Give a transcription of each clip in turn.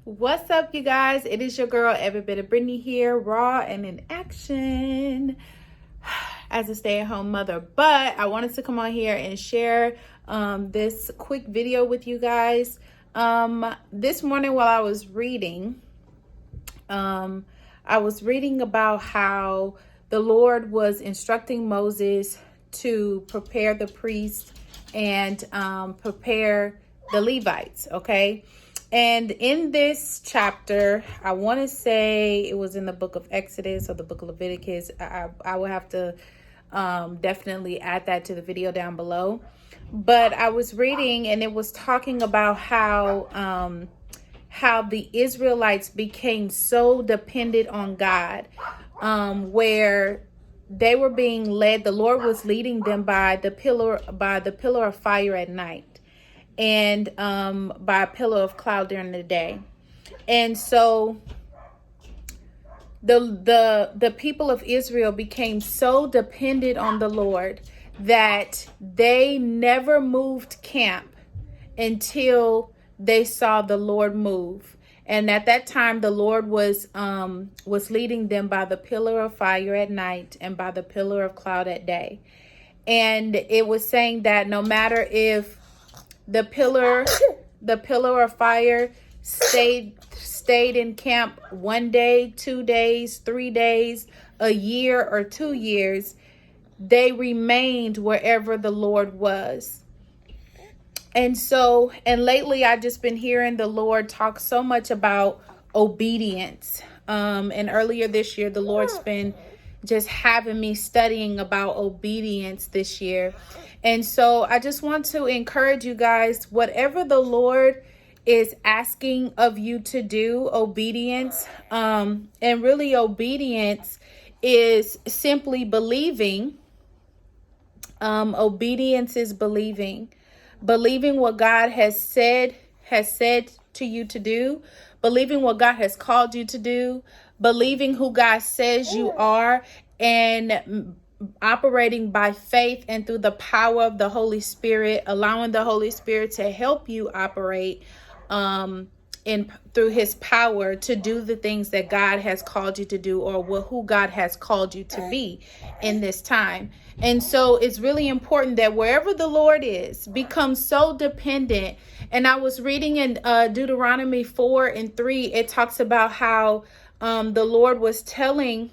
What's up, you guys? It is your girl, Every Bit of Brittany here, raw and in action as a stay-at-home mother. But I wanted to come on here and share this quick video with you guys. This morning while I was reading, about how the Lord was instructing Moses to prepare the priests and prepare the Levites, okay? And in this chapter, I want to say it was in the book of Exodus or the book of Leviticus. I will have to definitely add that to the video down below. But I was reading and it was talking about how the Israelites became so dependent on God, where they were being led. The Lord was leading them by the pillar of fire at night, and by a pillar of cloud during the day. And so the people of Israel became so dependent on the Lord that they never moved camp until they saw the Lord move. And at that time, the Lord was leading them by the pillar of fire at night and by the pillar of cloud at day. And it was saying that no matter if the pillar of fire stayed in camp 1 day, 2 days, 3 days, a year, or 2 years, they remained wherever the Lord was. And lately I just been hearing the Lord talk so much about obedience. And earlier this year, the Lord's been just having me studying about obedience this year. And so I just want to encourage you guys, whatever the Lord is asking of you to do, obedience, and really obedience is simply believing. Obedience is believing what God has said to you to do, believing what God has called you to do, believing who God says you are, and operating by faith and through the power of the Holy Spirit, allowing the Holy Spirit to help you operate through his power to do the things that God has called you to do, or who God has called you to be in this time. And so it's really important that wherever the Lord is, become so dependent. And I was reading in Deuteronomy 4:3, it talks about how the Lord was telling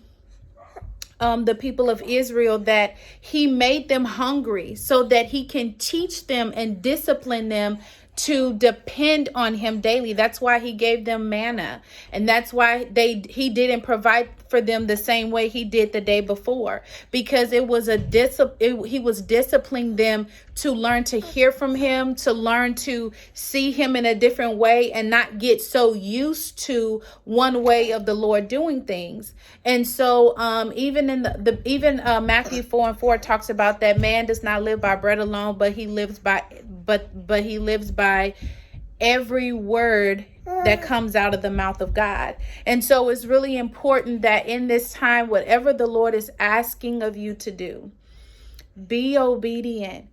the people of Israel that he made them hungry so that he can teach them and discipline them to depend on him daily. That's why he gave them manna, and that's why he didn't provide for them the same way he did the day before, because it was he was disciplining them to learn to hear from him, to learn to see him in a different way, and not get so used to one way of the Lord doing things. And so even in Matthew 4:4 talks about that man does not live by bread alone, but he lives by every word that comes out of the mouth of God. And so it's really important that in this time, whatever the Lord is asking of you to do, be obedient,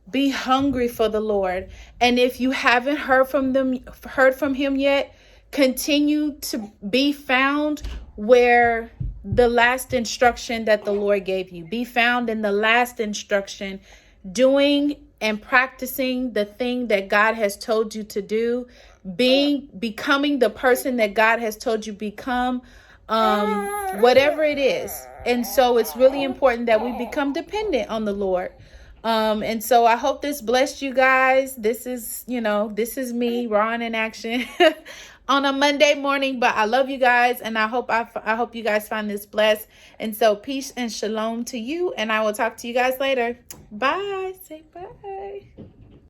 be hungry for the Lord. And if you haven't heard from him yet, continue to be found where the last instruction that the Lord gave you. Be found in the last instruction, doing and practicing the thing that God has told you to do, becoming the person that God has told you become, whatever it is. And so it's really important that we become dependent on the Lord. And so I hope this blessed you guys. This is me, raw and in action on a Monday morning, but I love you guys, and I hope you guys find this blessed. And so peace and shalom to you, and I will talk to you guys later. Bye. Say bye.